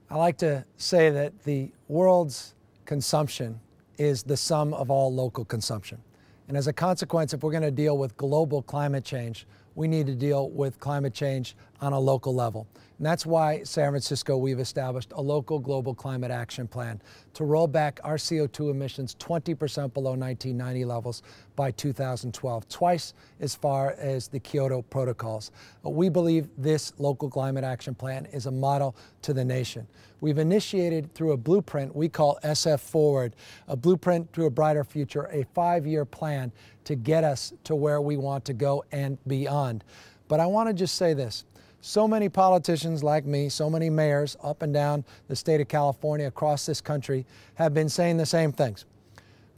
I like to say that the world's consumption is the sum of all local consumption. And as a consequence, if we're going to deal with global climate change, we need to deal with climate change on a local level. And that's why San Francisco, we've established a local global climate action plan to roll back our CO2 emissions 20% below 1990 levels by 2012, twice as far as the Kyoto protocols. We believe this local climate action plan is a model to the nation. We've initiated through a blueprint we call SF Forward, a blueprint to a brighter future, a 5-year plan to get us to where we want to go and beyond. But I want to just say this. So many politicians like me, so many mayors up and down the state of California, across this country, have been saying the same things.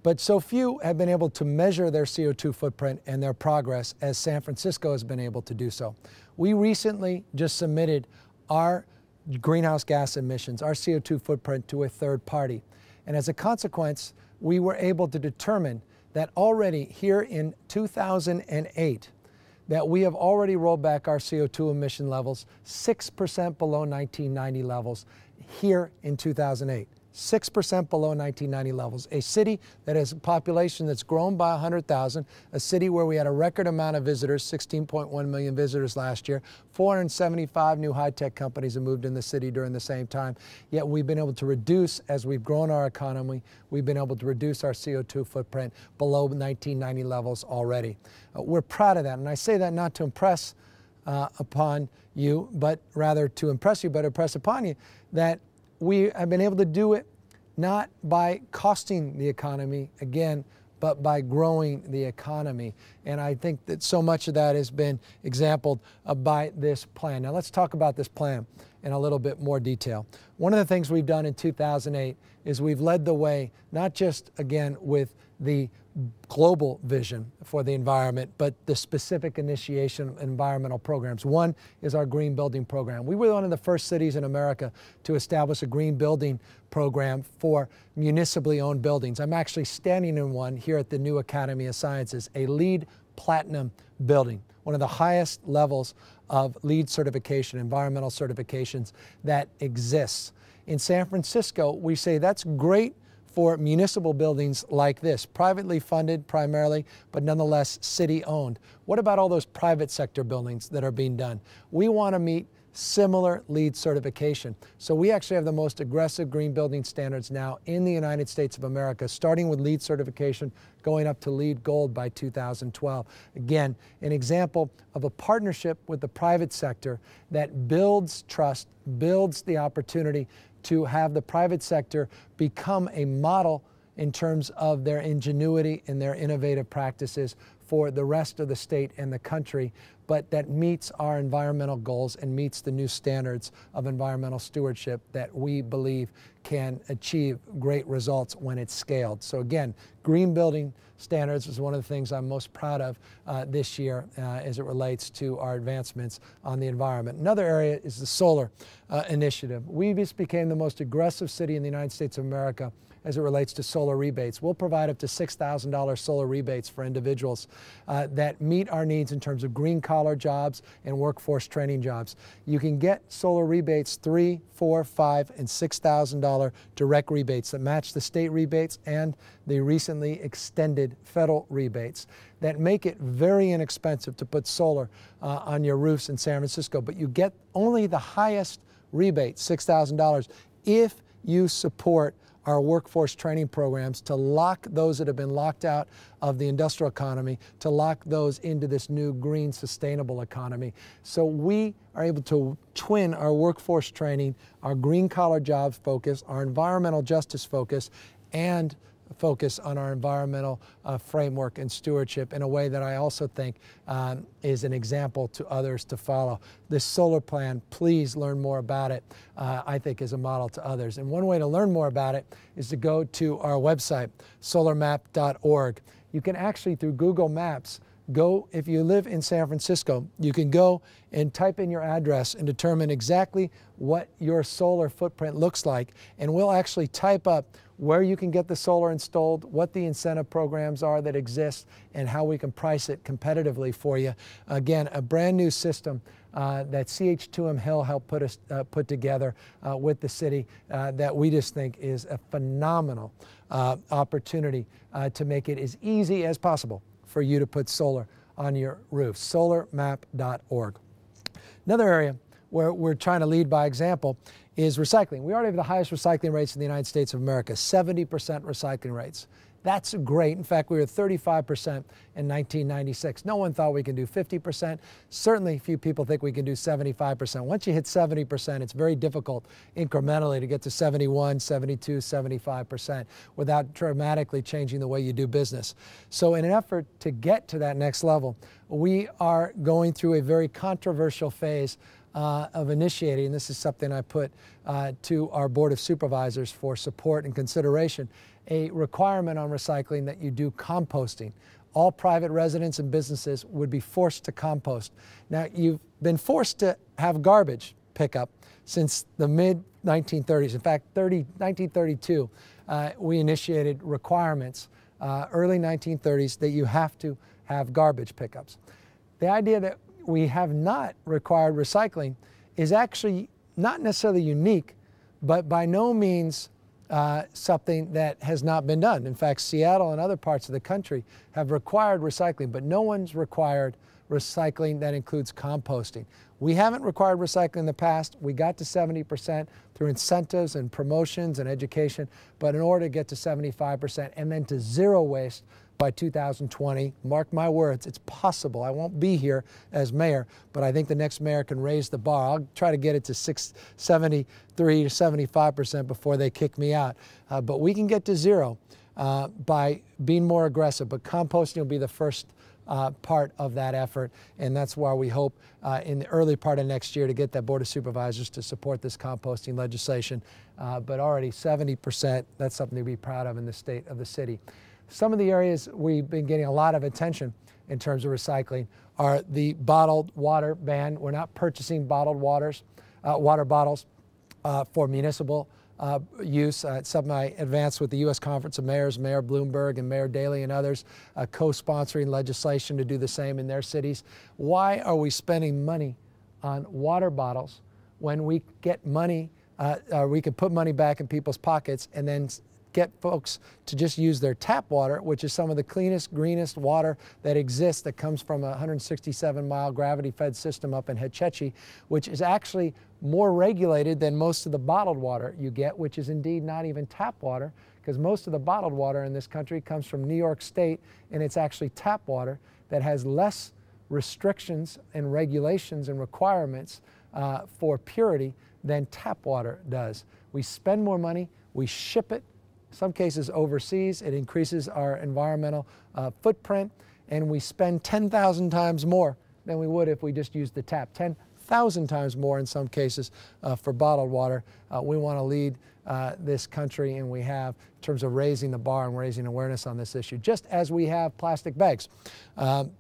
But so few have been able to measure their CO2 footprint and their progress as San Francisco has been able to do so. We recently just submitted our greenhouse gas emissions, our CO2 footprint, to a third party. And as a consequence, we were able to determine that already here in 2008, that we have already rolled back our CO2 emission levels 6% below 1990 levels here in 2008. 6% below 1990 levels. A city that has a population that's grown by 100,000, a city where we had a record amount of visitors, 16.1 million visitors last year, 475 new high-tech companies have moved in the city during the same time. Yet we've been able to reduce, as we've grown our economy, we've been able to reduce our CO2 footprint below 1990 levels already. We're proud of that, and I say that not to impress upon you, but rather to impress you, but impress upon you that we have been able to do it not by costing the economy, again, but by growing the economy. And I think that so much of that has been exemplified by this plan. Now let's talk about this plan in a little bit more detail. One of the things we've done in 2008 is we've led the way, not just, again, with the global vision for the environment, but the specific initiation of environmental programs. One is our green building program. We were one of the first cities in America to establish a green building program for municipally owned buildings. I'm actually standing in one here at the new Academy of Sciences, a LEED Platinum building, one of the highest levels of LEED certification, environmental certifications that exists. In San Francisco, we say that's great for municipal buildings like this, privately funded primarily, but nonetheless city-owned. What about all those private sector buildings that are being done? We want to meet similar LEED certification. So we actually have the most aggressive green building standards now in the United States of America, starting with LEED certification, going up to LEED Gold by 2012. Again, an example of a partnership with the private sector that builds trust, builds the opportunity to have the private sector become a model in terms of their ingenuity and their innovative practices for the rest of the state and the country, but that meets our environmental goals and meets the new standards of environmental stewardship that we believe can achieve great results when it's scaled. So again, green building standards is one of the things I'm most proud of this year as it relates to our advancements on the environment. Another area is the solar initiative. We just became the most aggressive city in the United States of America as it relates to solar rebates. We'll provide up to $6,000 solar rebates for individuals that meet our needs in terms of green-collar jobs and workforce training jobs. You can get solar rebates, $3,000, $4,000, $5,000, and $6,000 direct rebates that match the state rebates and the recently extended federal rebates that make it very inexpensive to put solar on your roofs in San Francisco. But you get only the highest rebate, $6,000, if you support our workforce training programs to lock those that have been locked out of the industrial economy, to lock those into this new green sustainable economy. So we are able to twin our workforce training, our green collar jobs focus, our environmental justice focus, and focus on our environmental framework and stewardship in a way that I also think is an example to others to follow. This solar plan, please learn more about it, I think is a model to others. And one way to learn more about it is to go to our website, solarmap.org. You can actually, through Google Maps, Go, if you live in San Francisco, you can go and type in your address and determine exactly what your solar footprint looks like, and we'll actually type up where you can get the solar installed, what the incentive programs are that exist, and how we can price it competitively for you. Again, a brand new system that CH2M Hill helped put together with the city that we just think is a phenomenal opportunity to make it as easy as possible for you to put solar on your roof. Solarmap.org. Another area where we're trying to lead by example is recycling. We already have the highest recycling rates in the United States of America, 70% recycling rates. That's great. In fact, we were at 35% in 1996. No one thought we could do 50%. Certainly few people think we can do 75%. Once you hit 70%, it's very difficult incrementally to get to 71, 72, 75% without dramatically changing the way you do business. So in an effort to get to that next level, we are going through a very controversial phase of initiating, and this is something I put to our Board of Supervisors for support and consideration, a requirement on recycling that you do composting. All private residents and businesses would be forced to compost. Now, you've been forced to have garbage pickup since the mid-1930s. In fact, 1932, we initiated requirements, early 1930s, that you have to have garbage pickups. The idea that we have not required recycling is actually not necessarily unique, but by no means something that has not been done. In fact, Seattle and other parts of the country have required recycling, but no one's required recycling that includes composting. We haven't required recycling in the past. We got to 70% through incentives and promotions and education, but in order to get to 75% and then to zero waste by 2020, mark my words, it's possible. I won't be here as mayor, but I think the next mayor can raise the bar. I'll try to get it to 73 to 75% before they kick me out. But we can get to zero by being more aggressive. But composting will be the first part of that effort, and that's why we hope in the early part of next year to get that Board of Supervisors to support this composting legislation. But already 70%, that's something to be proud of in the state of the city. Some of the areas we've been getting a lot of attention in terms of recycling are the bottled water ban. We're not purchasing bottled water bottles for municipal use. It's something I advanced with the U.S. Conference of Mayors, Mayor Bloomberg and Mayor Daley and others, co-sponsoring legislation to do the same in their cities. Why are we spending money on water bottles when we get money, we can put money back in people's pockets and then get folks to just use their tap water, which is some of the cleanest, greenest water that exists, that comes from a 167-mile gravity-fed system up in Hetchetchee, which is actually more regulated than most of the bottled water you get, which is indeed not even tap water, because most of the bottled water in this country comes from New York State, and it's actually tap water that has less restrictions and regulations and requirements for purity than tap water does. We spend more money, we ship it, in some cases overseas. It increases our environmental footprint, and we spend 10,000 times more than we would if we just used the tap. 10,000 times more in some cases for bottled water. We want to lead this country, and we have, in terms of raising the bar and raising awareness on this issue, just as we have plastic bags.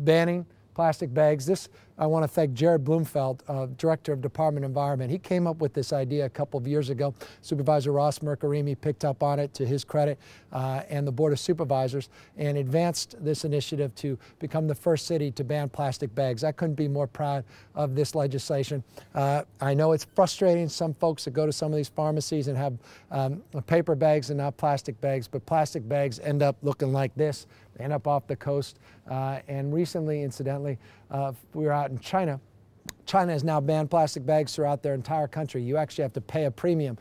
Banning plastic bags. This, I want to thank Jared Bloomfeld, Director of Department of Environment. He came up with this idea a couple of years ago. Supervisor Ross Mercarimi picked up on it, to his credit, and the Board of Supervisors, and advanced this initiative to become the first city to ban plastic bags. I couldn't be more proud of this legislation. I know it's frustrating, some folks that go to some of these pharmacies and have paper bags and not plastic bags, but plastic bags end up looking like this. They end up off the coast. And recently, incidentally, we were out in China. China has now banned plastic bags throughout their entire country. You actually have to pay a premium.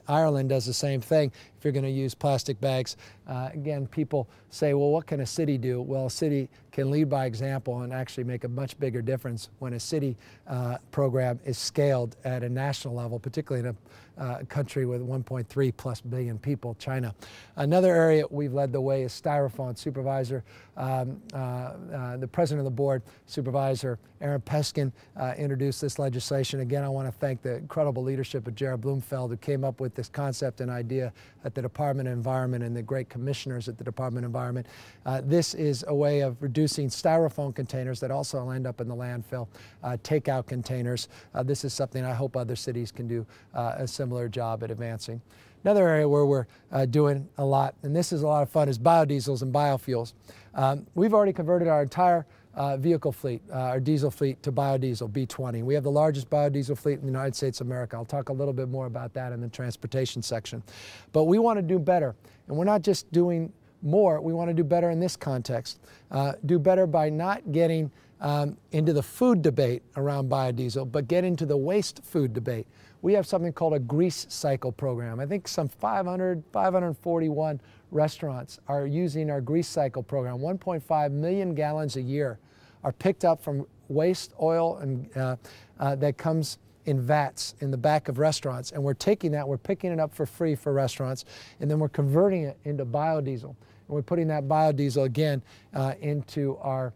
Ireland does the same thing if you're going to use plastic bags. Again, people say, well, what can a city do? Well, a city can lead by example and actually make a much bigger difference when a city program is scaled at a national level, particularly in a country with 1.3+ billion people, China. Another area we've led the way is Styrofoam Supervisor. The president of the board, Supervisor Aaron Peskin, introduced this legislation. Again, I want to thank the incredible leadership of Jared Bloomfeld, who came up with this concept and idea at the Department of Environment and the great commissioners at the Department of Environment. This is a way of reducing styrofoam containers that also end up in the landfill, takeout containers. This is something I hope other cities can do a similar job at advancing. Another area where we're doing a lot, and this is a lot of fun, is biodiesels and biofuels. We've already converted our entire vehicle fleet, our diesel fleet, to biodiesel, B20. We have the largest biodiesel fleet in the United States of America. I'll talk a little bit more about that in the transportation section. But we want to do better, and we're not just doing more, we want to do better in this context. Do better by not getting into the food debate around biodiesel, but get into the waste food debate. We have something called a grease cycle program. I think some 541 restaurants are using our grease cycle program. 1.5 million gallons a year are picked up from waste oil and that comes in vats in the back of restaurants. And we're taking that, we're picking it up for free for restaurants, and then we're converting it into biodiesel. And we're putting that biodiesel again into our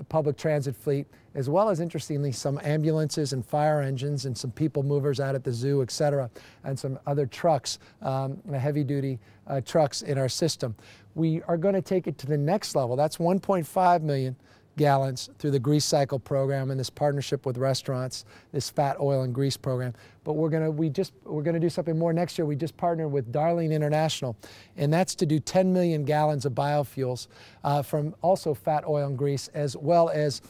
public transit fleet, as well as, interestingly, some ambulances and fire engines and some people movers out at the zoo, et cetera, and some other trucks, heavy-duty trucks in our system. We are going to take it to the next level. That's 1.5 million gallons through the grease cycle program and this partnership with restaurants, this fat oil and grease program. But we're going to do something more next year. We just partnered with Darling International, and that's to do 10 million gallons of biofuels from also fat oil and grease, as well as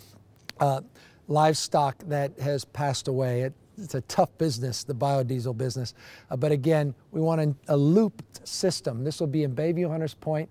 livestock that has passed away. It's a tough business, the biodiesel business. But again, we want a looped system. This will be in Bayview Hunters Point.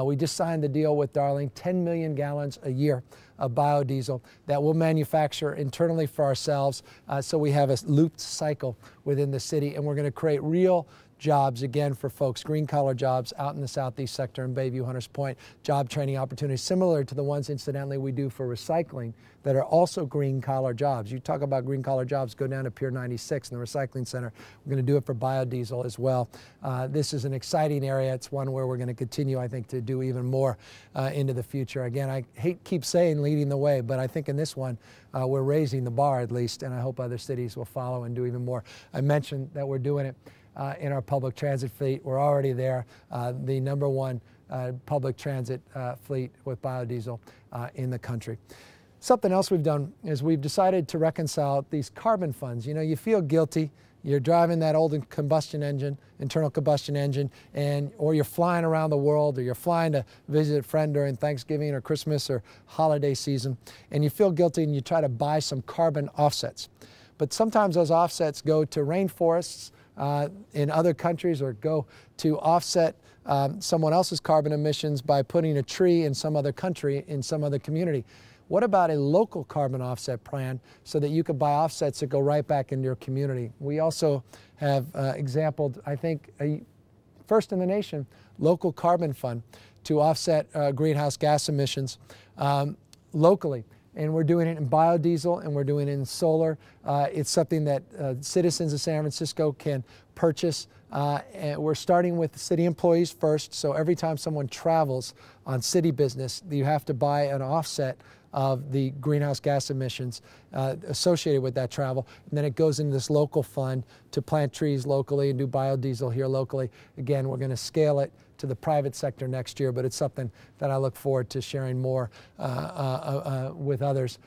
We just signed the deal with Darling, 10 million gallons a year of biodiesel that we'll manufacture internally for ourselves. So we have a looped cycle within the city, and we're going to create real jobs again for folks, green-collar jobs out in the southeast sector in Bayview Hunters Point, job training opportunities similar to the ones, incidentally, we do for recycling that are also green-collar jobs. You talk about green-collar jobs, go down to Pier 96 in the recycling center. We're going to do it for biodiesel as well. This is an exciting area. It's one where we're going to continue, I think, to do even more into the future. Again, I keep saying leading the way, but I think in this one, we're raising the bar at least, and I hope other cities will follow and do even more. I mentioned that we're doing it in our public transit fleet. We're already there, the #1 public transit fleet with biodiesel in the country. Something else we've done is we've decided to reconcile these carbon funds. You know, you feel guilty. You're driving that old combustion engine, internal combustion engine, or you're flying around the world, or you're flying to visit a friend during Thanksgiving or Christmas or holiday season, and you feel guilty and you try to buy some carbon offsets. But sometimes those offsets go to rainforests in other countries, or go to offset someone else's carbon emissions by putting a tree in some other country, in some other community. What about a local carbon offset plan so that you could buy offsets that go right back into your community? We also have exampled, I think, a first in the nation, local carbon fund to offset greenhouse gas emissions locally. And we're doing it in biodiesel, and we're doing it in solar. It's something that citizens of San Francisco can purchase. And we're starting with city employees first, so every time someone travels on city business, you have to buy an offset of the greenhouse gas emissions associated with that travel. And then it goes into this local fund to plant trees locally and do biodiesel here locally. Again, we're going to scale it to the private sector next year, but it's something that I look forward to sharing more with others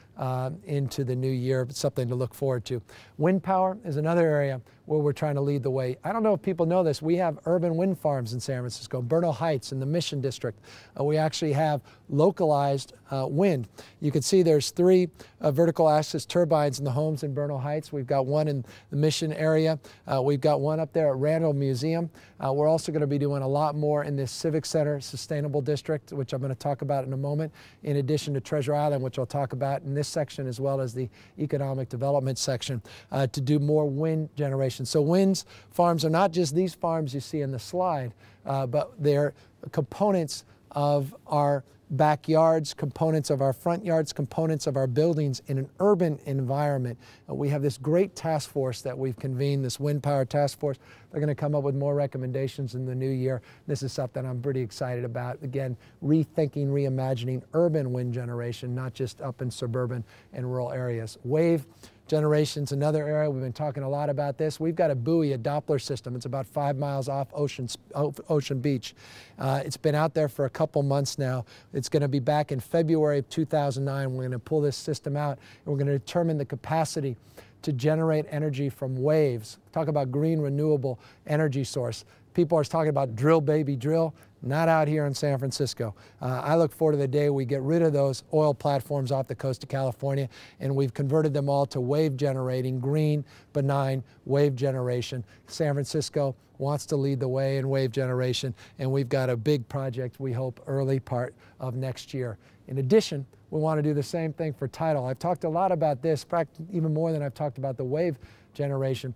into the new year. It's something to look forward to. Wind power is another area where we're trying to lead the way. I don't know if people know this. We have urban wind farms in San Francisco. Bernal Heights in the Mission District. We actually have localized wind. You can see there's 3 vertical axis turbines in the homes in Bernal Heights. We've got one in the Mission area. We've got one up there at Randall Museum. We're also going to be doing a lot more in this Civic Center Sustainable District, which I'm going to talk about in a moment, in addition to Treasure Island, which I'll talk about in this section, as well as the economic development section, to do more wind generation. So wind farms are not just these farms you see in the slide, but they're components of our backyards, components of our front yards, components of our buildings in an urban environment. We have this great task force that we've convened, this wind power task force. They're going to come up with more recommendations in the new year. This is something I'm pretty excited about. Again, rethinking, reimagining urban wind generation, not just up in suburban and rural areas. Wave generation's another area. We've been talking a lot about this. We've got a buoy, a Doppler system. It's about 5 miles off Ocean Beach. It's been out there for a couple months now. It's going to be back in February of 2009. We're going to pull this system out, and we're going to determine the capacity to generate energy from waves. Talk about green renewable energy source. People are talking about drill, baby, drill. Not out here in San Francisco. I look forward to the day we get rid of those oil platforms off the coast of California, and we've converted them all to wave generating, green, benign wave generation. San Francisco wants to lead the way in wave generation, and we've got a big project, we hope, early part of next year. In addition, we want to do the same thing for tidal. I've talked a lot about this, even more than I've talked about the wave generation.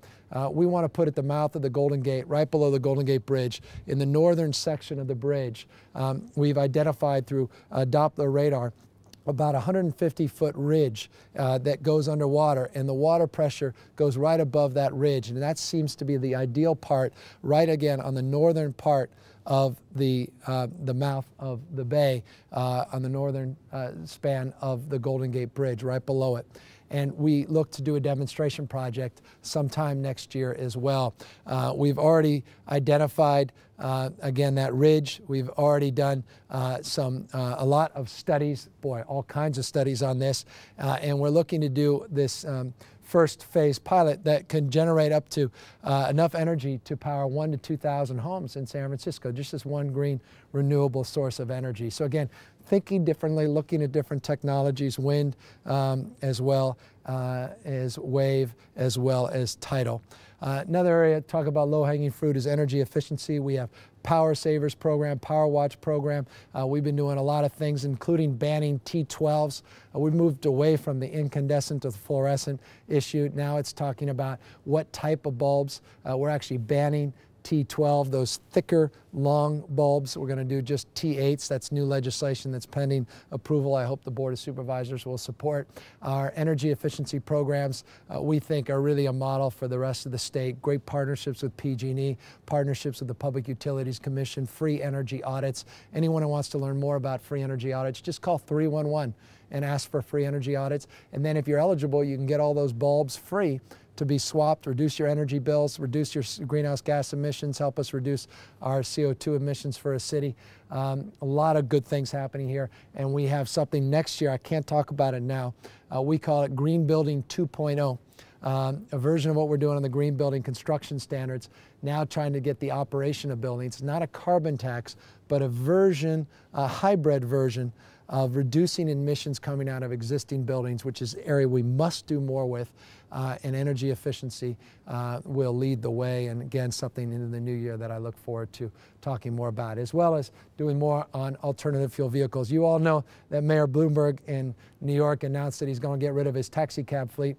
We want to put at the mouth of the Golden Gate, right below the Golden Gate Bridge, in the northern section of the bridge. We've identified through Doppler radar about a 150-foot ridge that goes underwater, and the water pressure goes right above that ridge, and that seems to be the ideal part, right again on the northern part of the mouth of the bay, on the northern span of the Golden Gate Bridge, right below it. And we look to do a demonstration project sometime next year as well. We've already identified, again, that ridge. We've already done a lot of studies, boy, all kinds of studies on this, and we're looking to do this first phase pilot that can generate up to enough energy to power 1,000 to 2,000 homes in San Francisco, just as one green renewable source of energy. So again, thinking differently, looking at different technologies, wind as well as wave, as well as tidal. Another area to talk about low-hanging fruit is energy efficiency. We have Power Savers program, Power Watch program. We've been doing a lot of things, including banning T12s. We've moved away from the incandescent to the fluorescent issue. Now it's talking about what type of bulbs. We're actually banning T12, those thicker, long bulbs. We're going to do just T8s. That's new legislation that's pending approval. I hope the Board of Supervisors will support. Our energy efficiency programs, we think, are really a model for the rest of the state. Great partnerships with PG&E, partnerships with the Public Utilities Commission, free energy audits. Anyone who wants to learn more about free energy audits, just call 311 and ask for free energy audits. And then if you're eligible, you can get all those bulbs free to be swapped, reduce your energy bills, reduce your greenhouse gas emissions, help us reduce our CO2 emissions for a city. A lot of good things happening here, and we have something next year. I can't talk about it now. We call it Green Building 2.0. A version of what we're doing on the green building construction standards, now trying to get the operation of buildings, not a carbon tax, but a version, a hybrid version of reducing emissions coming out of existing buildings, which is an area we must do more with, and energy efficiency will lead the way, and again, something in the new year that I look forward to talking more about, as well as doing more on alternative fuel vehicles. You all know that Mayor Bloomberg in New York announced that he's going to get rid of his taxi cab fleet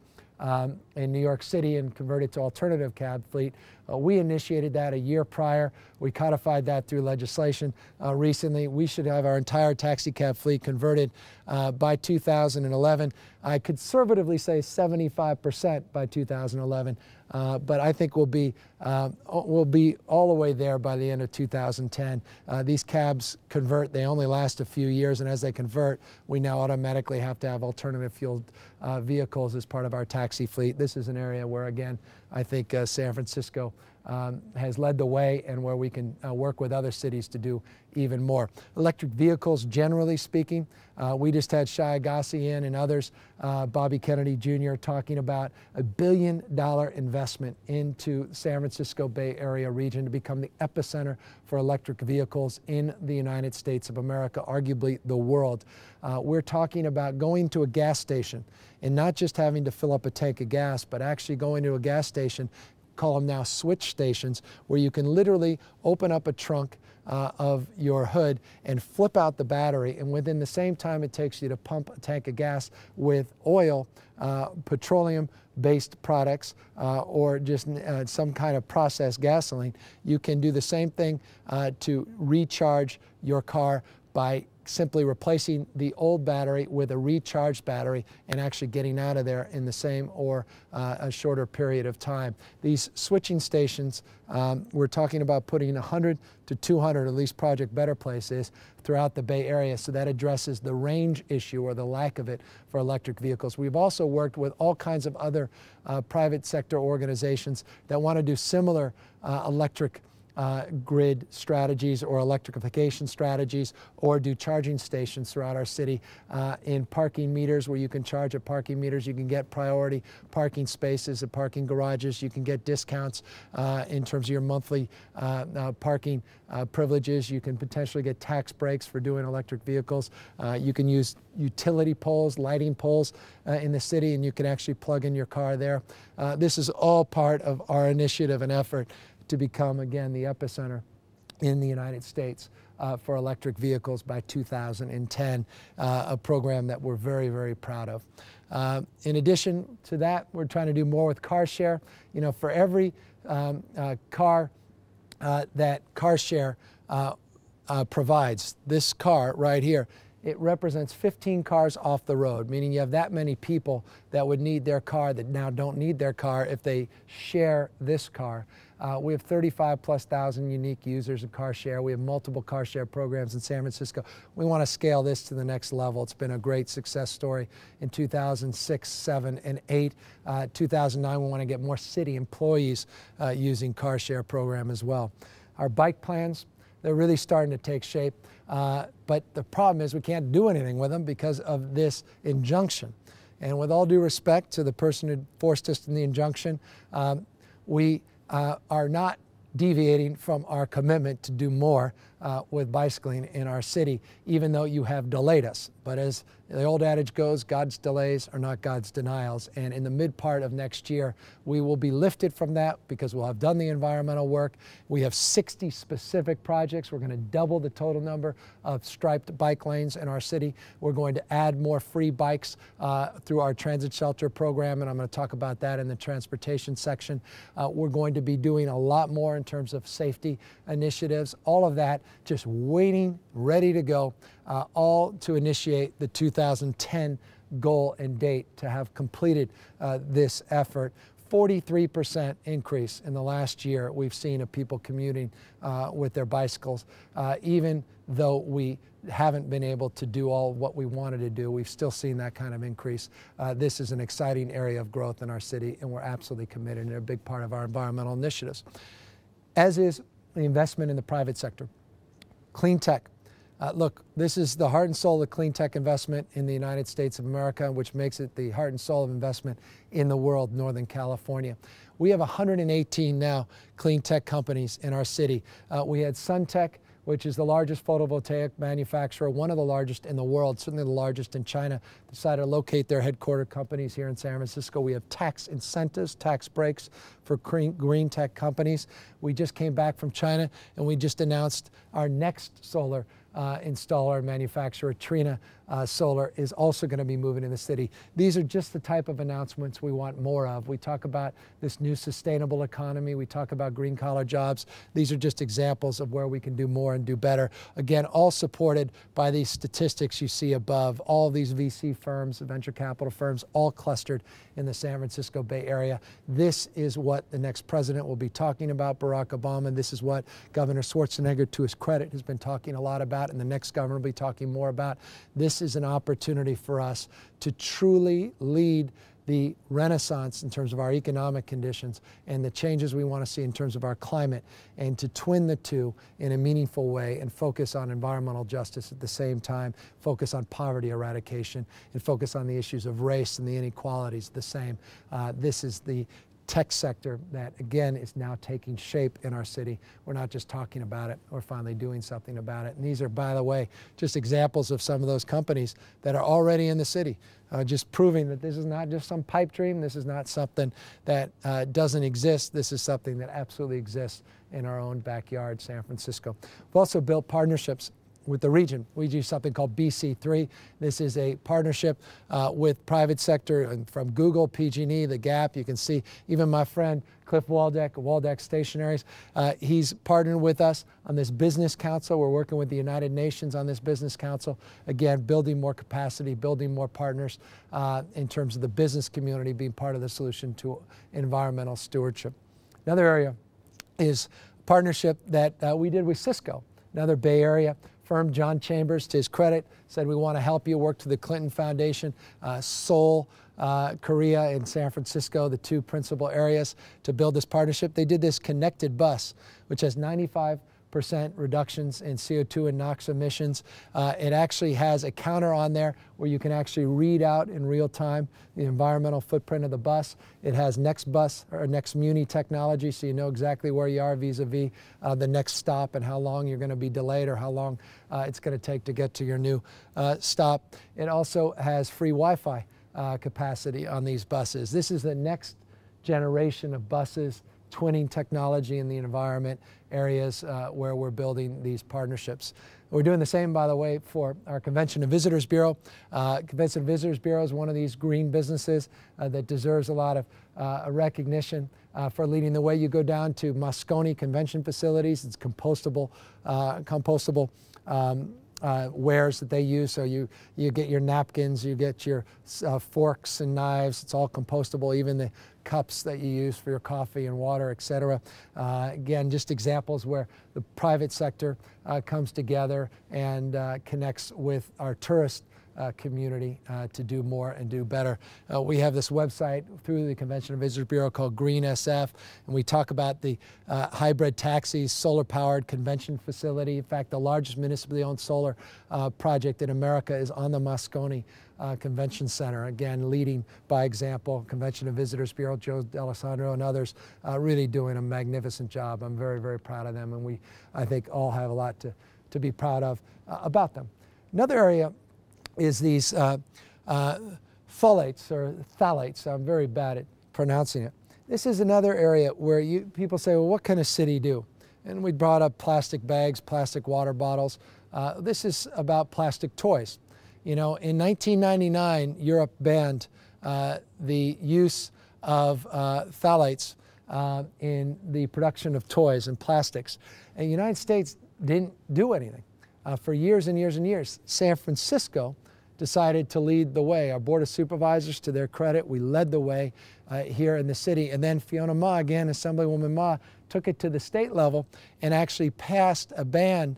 in New York City and convert it to alternative cab fleet. We initiated that a year prior. We codified that through legislation recently. We should have our entire taxi cab fleet converted by 2011. I conservatively say 75% by 2011, but I think we'll be all the way there by the end of 2010. These cabs convert, they only last a few years, and as they convert, we now automatically have to have alternative fueled vehicles as part of our taxi fleet. This is an area where, again, I think San Francisco has led the way, and where we can work with other cities to do even more. Electric vehicles, generally speaking, we just had Shai Agassi in and others, Bobby Kennedy Jr. talking about $1 billion investment into San Francisco Bay Area region to become the epicenter for electric vehicles in the United States of America, arguably the world. We're talking about going to a gas station and not just having to fill up a tank of gas, but actually going to a gas station, call them now switch stations, where you can literally open up a trunk of your hood and flip out the battery, and within the same time it takes you to pump a tank of gas with oil, petroleum-based products, or just some kind of processed gasoline, you can do the same thing to recharge your car by simply replacing the old battery with a recharged battery and actually getting out of there in the same or a shorter period of time. These switching stations, we're talking about putting 100 to 200, at least Project Better Place is, throughout the Bay Area, so that addresses the range issue or the lack of it for electric vehicles. We've also worked with all kinds of other private sector organizations that want to do similar electric grid strategies or electrification strategies, or do charging stations throughout our city. In parking meters, where you can charge at parking meters, you can get priority parking spaces at parking garages, you can get discounts in terms of your monthly parking privileges, you can potentially get tax breaks for doing electric vehicles, you can use utility poles, lighting poles in the city, and you can actually plug in your car there. This is all part of our initiative and effort to become, again, the epicenter in the United States for electric vehicles by 2010, a program that we're very, very proud of. In addition to that, we're trying to do more with car share. You know, for every car that car share provides, this car right here, it represents 15 cars off the road, meaning you have that many people that would need their car that now don't need their car if they share this car. We have 35,000+ unique users of car share. We have multiple car share programs in San Francisco. We want to scale this to the next level. It's been a great success story in 2006, 7, and 8. 2009, we want to get more city employees using car share program as well. Our bike plans, they're really starting to take shape. But the problem is we can't do anything with them because of this injunction. And with all due respect to the person who forced us in the injunction, we are not deviating from our commitment to do more with bicycling in our city, even though you have delayed us. But as the old adage goes, God's delays are not God's denials. And in the mid part of next year, we will be lifted from that because we'll have done the environmental work. We have 60 specific projects. We're going to double the total number of striped bike lanes in our city. We're going to add more free bikes through our transit shelter program, and I'm going to talk about that in the transportation section. We're going to be doing a lot more in terms of safety initiatives, all of that just waiting, ready to go, all to initiate the 2010 goal and date to have completed this effort. 43% increase in the last year we've seen of people commuting with their bicycles. Even though we haven't been able to do all what we wanted to do, we've still seen that kind of increase. This is an exciting area of growth in our city, and we're absolutely committed, and they're a big part of our environmental initiatives. As is the investment in the private sector. Clean tech. Look, this is the heart and soul of clean tech investment in the United States of America, which makes it the heart and soul of investment in the world, Northern California. We have 118 now clean tech companies in our city. We had SunTech, which is the largest photovoltaic manufacturer, one of the largest in the world, certainly the largest in China, decided to locate their headquarter companies here in San Francisco. We have tax incentives, tax breaks for green tech companies. We just came back from China, and we just announced our next solar installer and manufacturer, Trina Solar, is also going to be moving in the city. These are just the type of announcements we want more of. We talk about this new sustainable economy. We talk about green collar jobs. These are just examples of where we can do more and do better. Again, all supported by these statistics you see above. All these VC firms, venture capital firms, all clustered in the San Francisco Bay Area. This is what the next president will be talking about, Barack Obama. This is what Governor Schwarzenegger, to his credit, has been talking a lot about, and the next governor will be talking more about. This is an opportunity for us to truly lead the renaissance in terms of our economic conditions and the changes we want to see in terms of our climate, and to twin the two in a meaningful way and focus on environmental justice at the same time, focus on poverty eradication, and focus on the issues of race and the inequalities the same. This is the tech sector that, again, is now taking shape in our city. We're not just talking about it, we're finally doing something about it. And these are, by the way, just examples of some of those companies that are already in the city, just proving that this is not just some pipe dream, this is not something that doesn't exist, this is something that absolutely exists in our own backyard, San Francisco. We've also built partnerships with the region. We do something called BC3. This is a partnership with private sector, and from Google, PG&E, The Gap. You can see even my friend Cliff Waldeck, Waldeck Stationaries. He's partnered with us on this business council. We're working with the United Nations on this business council. Again, building more capacity, building more partners in terms of the business community being part of the solution to environmental stewardship. Another area is partnership that we did with Cisco, another Bay Area firm. John Chambers, to his credit, said, we want to help you. Work to the Clinton Foundation, Seoul, Korea, and San Francisco, the two principal areas, to build this partnership. They did this connected bus, which has 95% reductions in CO2 and NOx emissions. It actually has a counter on there where you can actually read out in real time the environmental footprint of the bus. It has next bus or next Muni technology, so you know exactly where you are vis-a-vis the next stop and how long you're going to be delayed or how long it's going to take to get to your new stop. It also has free Wi-Fi capacity on these buses. This is the next generation of buses, twinning technology in the environment areas where we're building these partnerships. We're doing the same, by the way, for our Convention and Visitors Bureau. Convention and Visitors Bureau is one of these green businesses that deserves a lot of recognition for leading the way. You go down to Moscone convention facilities. It's compostable wares that they use. So you get your napkins, you get your forks and knives. It's all compostable, even the cups that you use for your coffee and water, etc. Again, just examples where the private sector comes together and connects with our tourist community to do more and do better. We have this website through the Convention and Visitors Bureau called Green SF, and we talk about the hybrid taxis, solar-powered convention facility. In fact, the largest municipally owned solar project in America is on the Moscone Convention Center. Again, leading by example, Convention and Visitors Bureau, Joe D'Alessandro and others really doing a magnificent job. I'm very, very proud of them, and we, I think, all have a lot to be proud of about them. Another area is these phthalates or phthalates. I'm very bad at pronouncing it. This is another area where people say, well, what can a city do? And we brought up plastic bags, plastic water bottles. This is about plastic toys. You know, in 1999, Europe banned the use of phthalates in the production of toys and plastics. And the United States didn't do anything. For years and years and years. San Francisco decided to lead the way. Our Board of Supervisors, to their credit, we led the way here in the city. And then Fiona Ma, again, Assemblywoman Ma, took it to the state level and actually passed a ban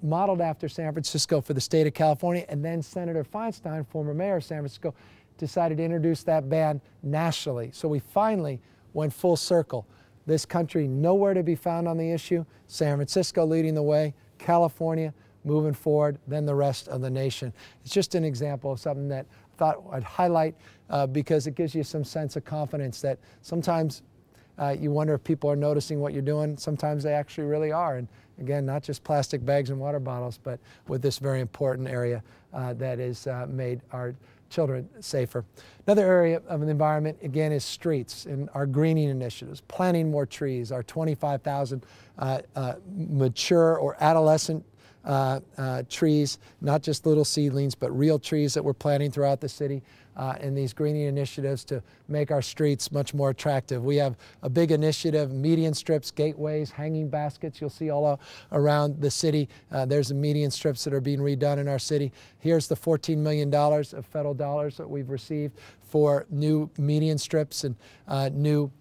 modeled after San Francisco for the state of California. And then Senator Feinstein, former mayor of San Francisco, decided to introduce that ban nationally. So we finally went full circle. This country nowhere to be found on the issue. San Francisco leading the way, California moving forward, then the rest of the nation. It's just an example of something that I thought I'd highlight because it gives you some sense of confidence that sometimes you wonder if people are noticing what you're doing. Sometimes they actually really are. And again, not just plastic bags and water bottles, but with this very important area that has made our children safer. Another area of the environment, again, is streets and our greening initiatives, planting more trees, our 25,000 mature or adolescent trees, not just little seedlings, but real trees that we're planting throughout the city, and these greening initiatives to make our streets much more attractive. We have a big initiative, median strips, gateways, hanging baskets you'll see all around the city. There's the median strips that are being redone in our city. Here's the $14 million of federal dollars that we've received for new median strips and new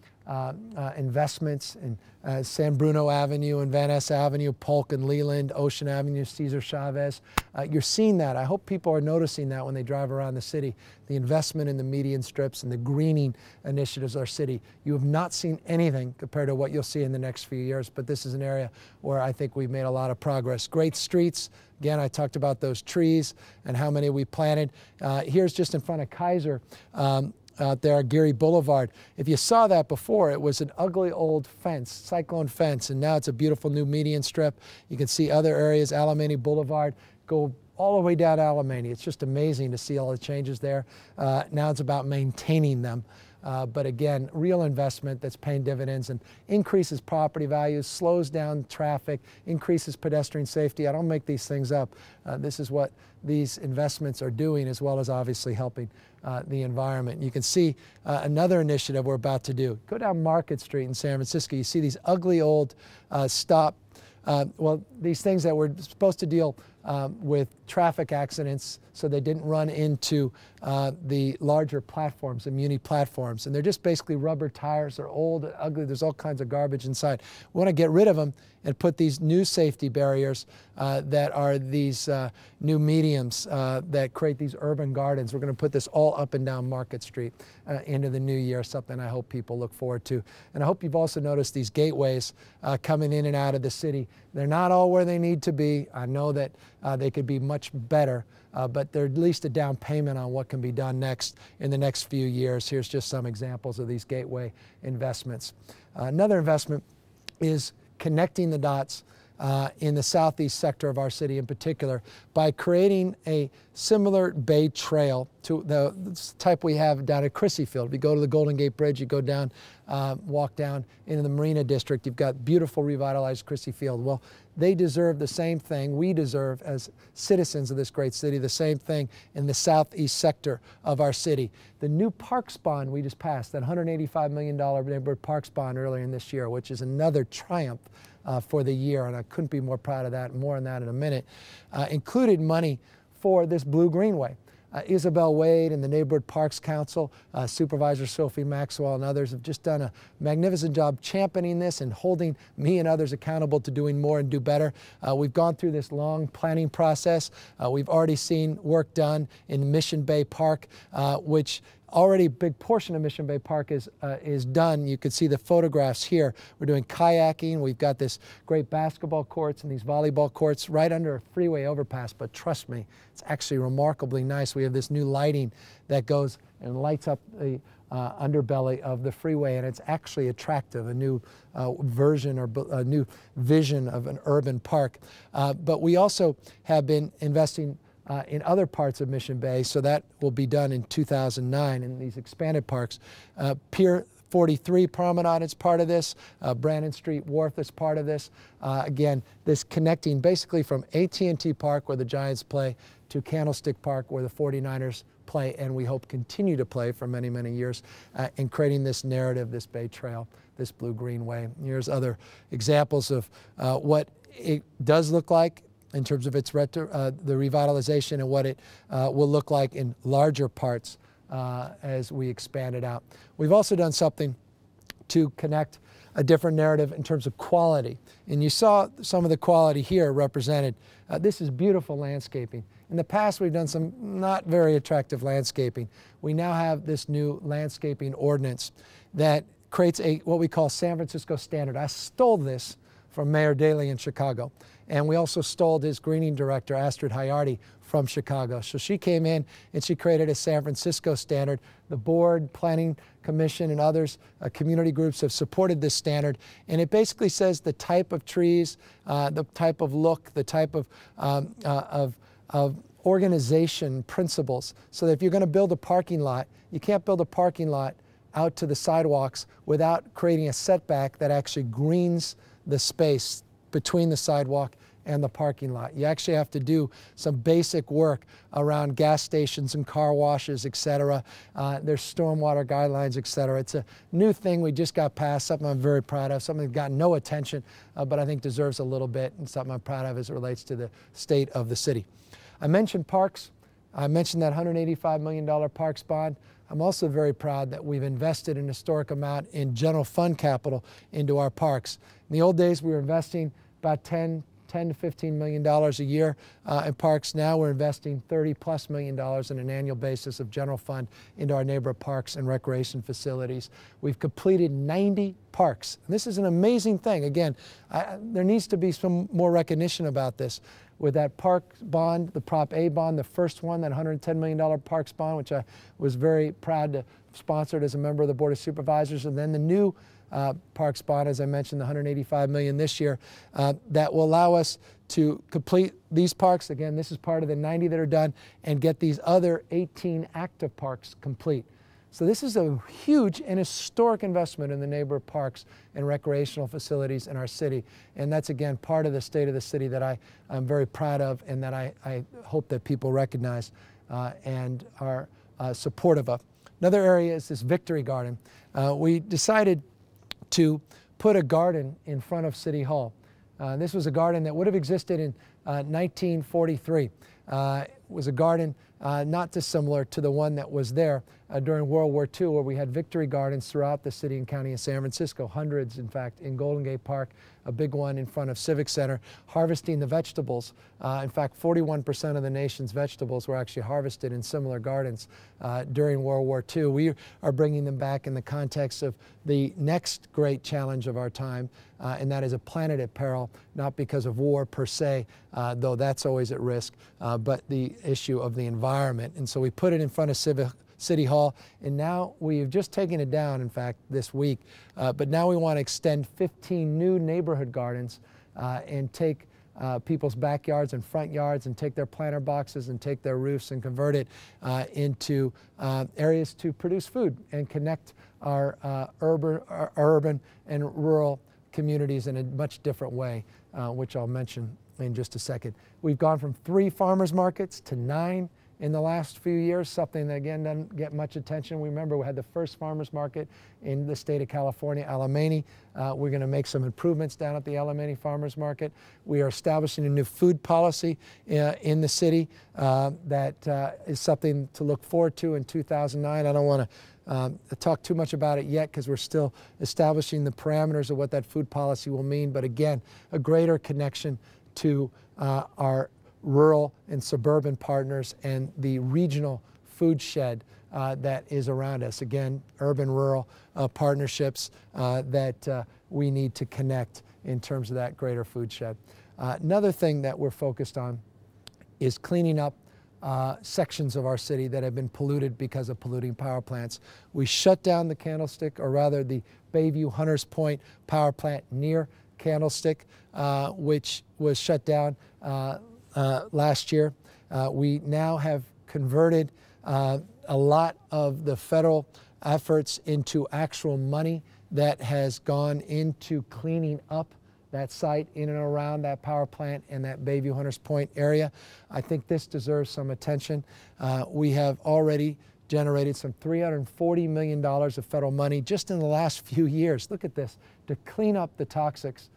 investments in San Bruno Avenue and Van Ness Avenue, Polk and Leland, Ocean Avenue, Cesar Chavez. You're seeing that. I hope people are noticing that when they drive around the city, the investment in the median strips and the greening initiatives of our city. You have not seen anything compared to what you'll see in the next few years, but this is an area where I think we've made a lot of progress. Great streets. Again, I talked about those trees and how many we planted. Here's just in front of Kaiser, out there, Geary Boulevard. If you saw that before, it was an ugly old fence, cyclone fence, and now it's a beautiful new median strip. You can see other areas, Alamany Boulevard, go all the way down Alamany. It's just amazing to see all the changes there. Now it's about maintaining them. but again, real investment that's paying dividends and increases property values, slows down traffic, increases pedestrian safety. I don't make these things up. This is what these investments are doing, as well as obviously helping the environment. You can see another initiative we're about to do. Go down Market Street in San Francisco. You see these ugly old these things that were supposed to deal with traffic accidents so they didn't run into the larger platforms, the muni platforms. And they're just basically rubber tires. They're old, ugly. There's all kinds of garbage inside. We want to get rid of them and put these new safety barriers that are these new mediums that create these urban gardens. We're going to put this all up and down Market Street into the new year, something I hope people look forward to. And I hope you've also noticed these gateways coming in and out of the city. They're not all where they need to be. I know that they could be much better, but they're at least a down payment on what can be done next in the next few years. Here's just some examples of these gateway investments. Another investment is connecting the dots in the southeast sector of our city in particular by creating a similar bay trail to the type we have down at Crissy Field. If you go to the Golden Gate Bridge, you go down, walk down into the Marina District, you've got beautiful revitalized Crissy Field. Well, they deserve the same thing we deserve as citizens of this great city, the same thing in the southeast sector of our city. The new parks bond we just passed, that $185 million neighborhood parks bond earlier in this year, which is another triumph for the year, and I couldn't be more proud of that. More on that in a minute. Included money for this Blue Greenway. Isabel Wade and the Neighborhood Parks Council, Supervisor Sophie Maxwell and others have just done a magnificent job championing this and holding me and others accountable to doing more and do better. We've gone through this long planning process. We've already seen work done in Mission Bay Park, which already a big portion of Mission Bay Park is done. You can see the photographs here. We're doing kayaking. We've got this great basketball courts and these volleyball courts right under a freeway overpass, but trust me, it's actually remarkably nice. We have this new lighting that goes and lights up the underbelly of the freeway, and it's actually attractive, a new version or a new vision of an urban park. But we also have been investing in other parts of Mission Bay, so that will be done in 2009 in these expanded parks. Pier 43 Promenade is part of this. Brandon Street Wharf is part of this. Again, this connecting basically from AT&T Park, where the Giants play, to Candlestick Park, where the 49ers play, and we hope continue to play for many, many years, and creating this narrative, this Bay Trail, this Blue Greenway. Here's other examples of what it does look like in terms of its the revitalization and what it will look like in larger parts as we expand it out. We've also done something to connect a different narrative in terms of quality. And you saw some of the quality here represented. This is beautiful landscaping. In the past, we've done some not very attractive landscaping. We now have this new landscaping ordinance that creates what we call San Francisco standard. I stole this from Mayor Daley in Chicago. And we also stole his greening director, Astrid Hayardi, from Chicago. So she came in and she created a San Francisco standard. The board, planning commission, and others, community groups have supported this standard. And it basically says the type of trees, the type of look, the type of organization principles. So that if you're going to build a parking lot, you can't build a parking lot out to the sidewalks without creating a setback that actually greens the space between the sidewalk and the parking lot. You actually have to do some basic work around gas stations and car washes, etc. There's stormwater guidelines, etc. It's a new thing we just got passed, something I'm very proud of, something that got no attention, but I think deserves a little bit, and something I'm proud of as it relates to the state of the city. I mentioned parks. I mentioned that $185 million parks bond. I'm also very proud that we've invested an historic amount in general fund capital into our parks. In the old days, we were investing about $10 to $15 million a year in parks. Now we're investing $30+ million on an annual basis of general fund into our neighborhood parks and recreation facilities. We've completed 90 parks. And this is an amazing thing. Again, there needs to be some more recognition about this. With that park bond, the Prop A bond, the first one, that $110 million parks bond, which I was very proud to sponsor as a member of the Board of Supervisors, and then the new parks bond, as I mentioned, the $185 million this year, that will allow us to complete these parks. Again, this is part of the 90 that are done, and get these other 18 active parks complete. So this is a huge and historic investment in the neighborhood parks and recreational facilities in our city. And that's, again, part of the state of the city that I'm very proud of and that I hope that people recognize and are supportive of. Another area is this Victory Garden. We decided to put a garden in front of City Hall. This was a garden that would have existed in 1943. It was a garden not dissimilar to the one that was there during World War II, where we had victory gardens throughout the city and county of San Francisco, hundreds, in fact, in Golden Gate Park, a big one in front of Civic Center, harvesting the vegetables. In fact, 41% of the nation's vegetables were actually harvested in similar gardens during World War II. We are bringing them back in the context of the next great challenge of our time, and that is a planet at peril, not because of war per se, though that's always at risk, but the issue of the environment. And so we put it in front of City Hall, and now we've just taken it down, in fact, this week. But now we want to extend 15 new neighborhood gardens and take people's backyards and front yards and take their planter boxes and take their roofs and convert it into areas to produce food and connect our urban and rural communities in a much different way, which I'll mention in just a second. We've gone from 3 farmers markets to 9 in the last few years, something that, again, doesn't get much attention. We remember we had the first farmers market in the state of California, Alamany. We're going to make some improvements down at the Alamany Farmers Market. We are establishing a new food policy in the city that is something to look forward to in 2009. I don't want to talk too much about it yet because we're still establishing the parameters of what that food policy will mean. But again, a greater connection to our rural and suburban partners and the regional food shed that is around us. Again, urban-rural partnerships that we need to connect in terms of that greater food shed. Another thing that we're focused on is cleaning up sections of our city that have been polluted because of polluting power plants. We shut down the Candlestick, or rather the Bayview Hunters Point power plant near Candlestick, which was shut down last year. We now have converted a lot of the federal efforts into actual money that has gone into cleaning up that site in and around that power plant and that Bayview Hunters Point area. I think this deserves some attention. We have already generated some $340 million of federal money just in the last few years. Look at this, to clean up the toxics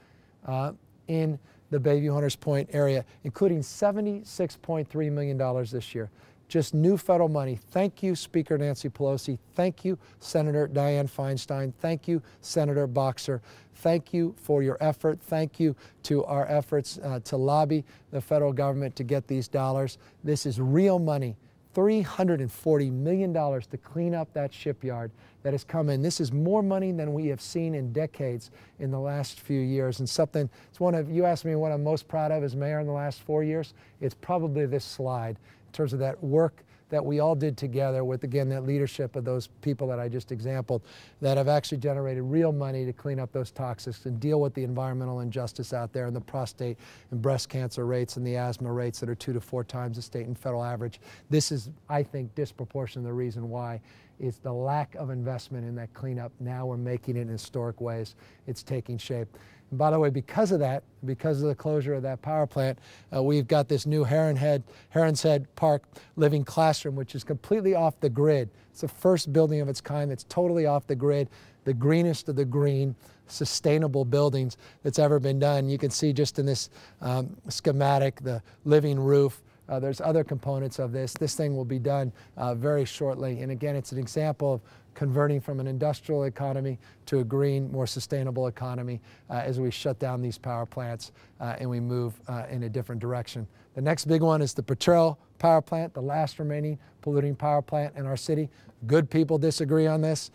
in the Bayview Hunters Point area, including $76.3 million this year. Just new federal money. Thank you, Speaker Nancy Pelosi. Thank you, Senator Dianne Feinstein. Thank you, Senator Boxer. Thank you for your effort. Thank you to our efforts to lobby the federal government to get these dollars. This is real money. $340 million to clean up that shipyard that has come in. This is more money than we have seen in decades in the last few years, and something, it's one of, you asked me what I'm most proud of as mayor in the last 4 years, it's probably this slide in terms of that work that we all did together with, again, that leadership of those people that I just exampled that have actually generated real money to clean up those toxics and deal with the environmental injustice out there and the prostate and breast cancer rates and the asthma rates that are 2 to 4 times the state and federal average. This is, I think, disproportionately the reason why. It's the lack of investment in that cleanup. Now we're making it in historic ways. It's taking shape. And by the way, because of that, because of the closure of that power plant, we've got this new Heron's Head Park living classroom, which is completely off the grid. It's the first building of its kind that's totally off the grid, the greenest of the green, sustainable buildings that's ever been done. You can see just in this schematic, the living roof. There's other components of this. This thing will be done very shortly. And again, it's an example of converting from an industrial economy to a green, more sustainable economy as we shut down these power plants and we move in a different direction. The next big one is the Portrayal power plant, the last remaining polluting power plant in our city. Good people disagree on this.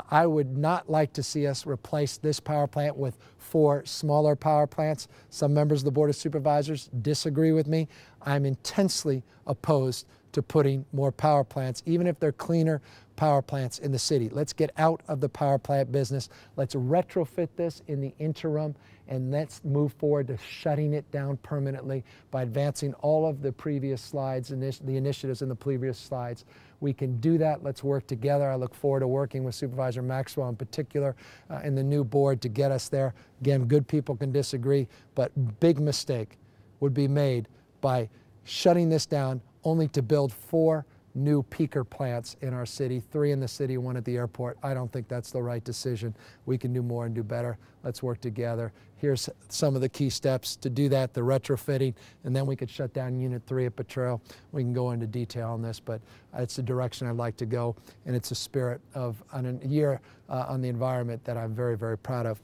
I would not like to see us replace this power plant with 4 smaller power plants. Some members of the Board of Supervisors disagree with me. I'm intensely opposed to putting more power plants, even if they're cleaner power plants in the city. Let's get out of the power plant business. Let's retrofit this in the interim, and let's move forward to shutting it down permanently by advancing all of the previous slides and the initiatives in the previous slides. We can do that. Let's work together. I look forward to working with Supervisor Maxwell in particular and the new board to get us there. Again, good people can disagree, but big mistake would be made by shutting this down only to build 4 new peaker plants in our city, 3 in the city, 1 at the airport. I don't think that's the right decision. We can do more and do better. Let's work together. Here's some of the key steps to do that, the retrofitting, and then we could shut down Unit 3 at Portrayal. We can go into detail on this, but it's the direction I'd like to go, and it's a spirit of a year on the environment that I'm very, very proud of.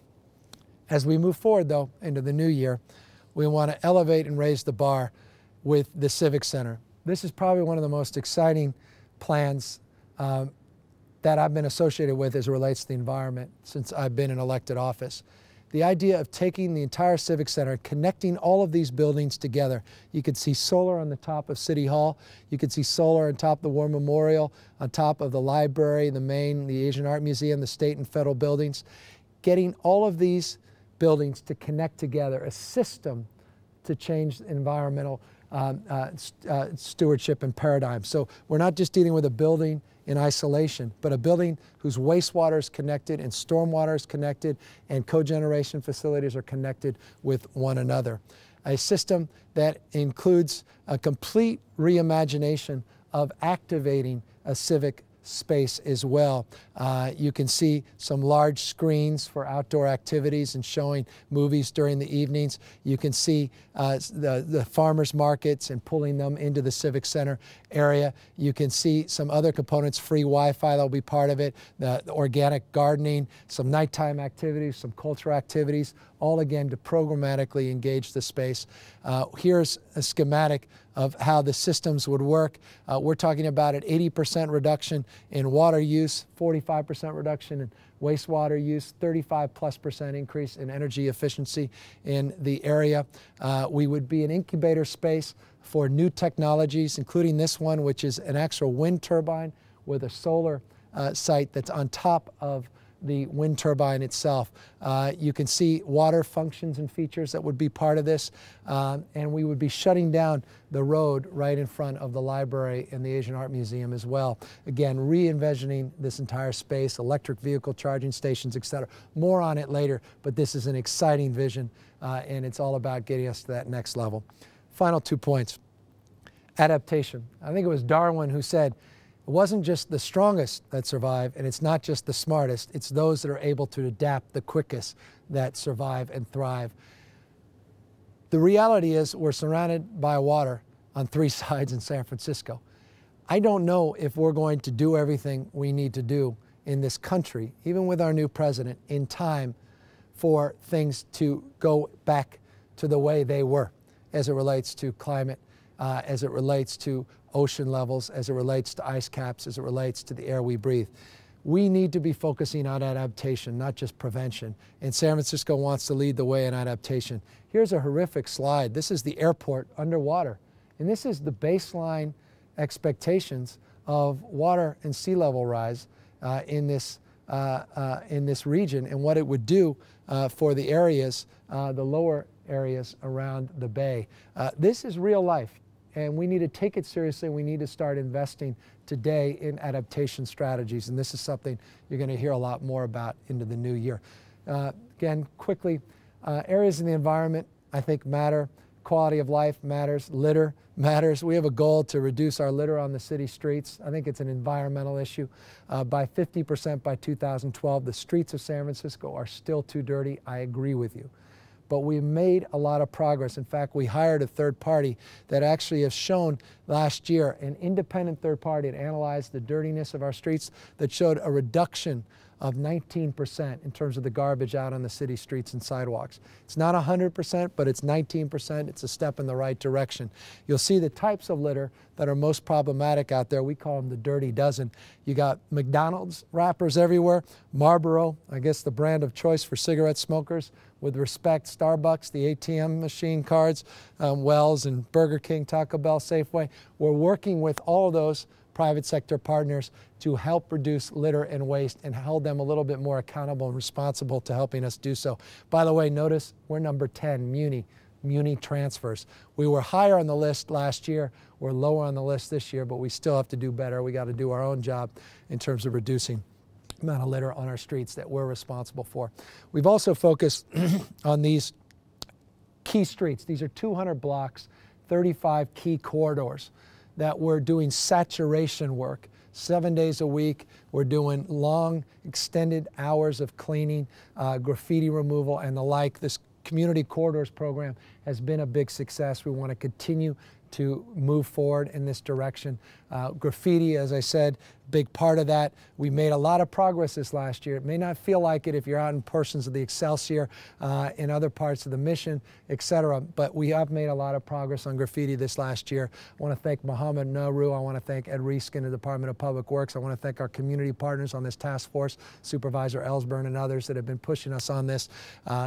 As we move forward, though, into the new year, we want to elevate and raise the bar with the Civic Center. This is probably one of the most exciting plans that I've been associated with as it relates to the environment since I've been in elected office. The idea of taking the entire Civic Center, connecting all of these buildings together. You could see solar on the top of City Hall. You could see solar on top of the War Memorial, on top of the library, the Asian Art Museum, the state and federal buildings. Getting all of these buildings to connect together, a system to change environmental stewardship and paradigm. So we're not just dealing with a building in isolation, but a building whose wastewater is connected and stormwater is connected and cogeneration facilities are connected with one another. A system that includes a complete reimagination of activating a civic space as well. You can see some large screens for outdoor activities and showing movies during the evenings. You can see the farmers markets and pulling them into the Civic Center area. You can see some other components, free Wi-Fi that'll be part of it, the organic gardening, some nighttime activities, some cultural activities, all again to programmatically engage the space. Here's a schematic of how the systems would work. We're talking about an 80% reduction in water use, 45% reduction in wastewater use, 35+% increase in energy efficiency in the area. We would be an incubator space for new technologies, including this one, which is an actual wind turbine with a solar site that's on top of the wind turbine itself. You can see water functions and features that would be part of this, and we would be shutting down the road right in front of the library and the Asian Art Museum as well. Again, re-envisioning this entire space, electric vehicle charging stations, etc. More on it later, but this is an exciting vision, and it's all about getting us to that next level. Final 2 points. Adaptation. I think it was Darwin who said, it wasn't just the strongest that survive, and it's not just the smartest, it's those that are able to adapt the quickest that survive and thrive. The reality is we're surrounded by water on 3 sides in San Francisco. I don't know if we're going to do everything we need to do in this country, even with our new president, in time for things to go back to the way they were as it relates to climate, as it relates to ocean levels, as it relates to ice caps, as it relates to the air we breathe. We need to be focusing on adaptation, not just prevention. And San Francisco wants to lead the way in adaptation. Here's a horrific slide. This is the airport underwater. And this is the baseline expectations of water and sea level rise in this region and what it would do for the areas, the lower areas around the bay. This is real life. And we need to take it seriously. We need to start investing today in adaptation strategies. And this is something you're going to hear a lot more about into the new year. Again, quickly, areas in the environment I think matter. Quality of life matters. Litter matters. We have a goal to reduce our litter on the city streets. I think it's an environmental issue. By 50% by 2012, the streets of San Francisco are still too dirty. I agree with you. But we've made a lot of progress. In fact, we hired a third party that actually has shown last year, an independent third party that analyzed the dirtiness of our streets, that showed a reduction of 19% in terms of the garbage out on the city streets and sidewalks. It's not 100%, but it's 19%. It's a step in the right direction. You'll see the types of litter that are most problematic out there. We call them the dirty dozen. You got McDonald's wrappers everywhere, Marlboro, I guess the brand of choice for cigarette smokers. With respect, Starbucks, the ATM machine cards, Wells and Burger King, Taco Bell, Safeway. We're working with all those private sector partners to help reduce litter and waste and hold them a little bit more accountable and responsible to helping us do so. By the way, notice we're number 10, Muni transfers. We were higher on the list last year. We're lower on the list this year, but we still have to do better. We got to do our own job in terms of reducing the amount of litter on our streets that we're responsible for. We've also focused on these key streets. These are 200 blocks, 35 key corridors that we're doing saturation work 7 days a week. We're doing long, extended hours of cleaning, graffiti removal, and the like. This Community Corridors program has been a big success. We want to continue to move forward in this direction. Graffiti, as I said, big part of that. We made a lot of progress this last year. It may not feel like it if you're out in portions of the Excelsior, in other parts of the Mission, etc., but we have made a lot of progress on graffiti this last year. I want to thank Mohammed Nehru. I want to thank Ed Reeskin in the Department of Public Works. I want to thank our community partners on this task force, Supervisor Ellsburn and others that have been pushing us on this,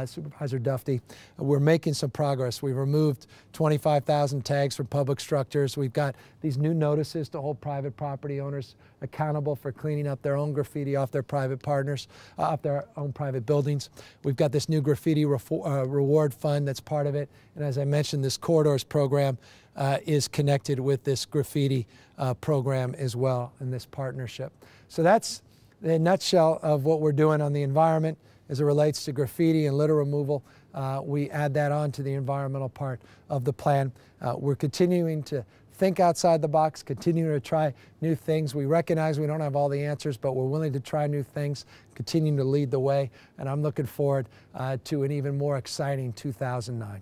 Supervisor Dufty. We're making some progress. We've removed 25,000 tags from public structures. We've got these new notices to hold private property owners accountable for cleaning up their own graffiti off their private partners, off their own private buildings. We've got this new graffiti reward fund that's part of it. And as I mentioned, this Corridors program is connected with this graffiti program as well in this partnership. So that's the nutshell of what we're doing on the environment as it relates to graffiti and litter removal. We add that on to the environmental part of the plan. We're continuing to think outside the box, continue to try new things. We recognize we don't have all the answers, but we're willing to try new things, continuing to lead the way, and I'm looking forward to an even more exciting 2009.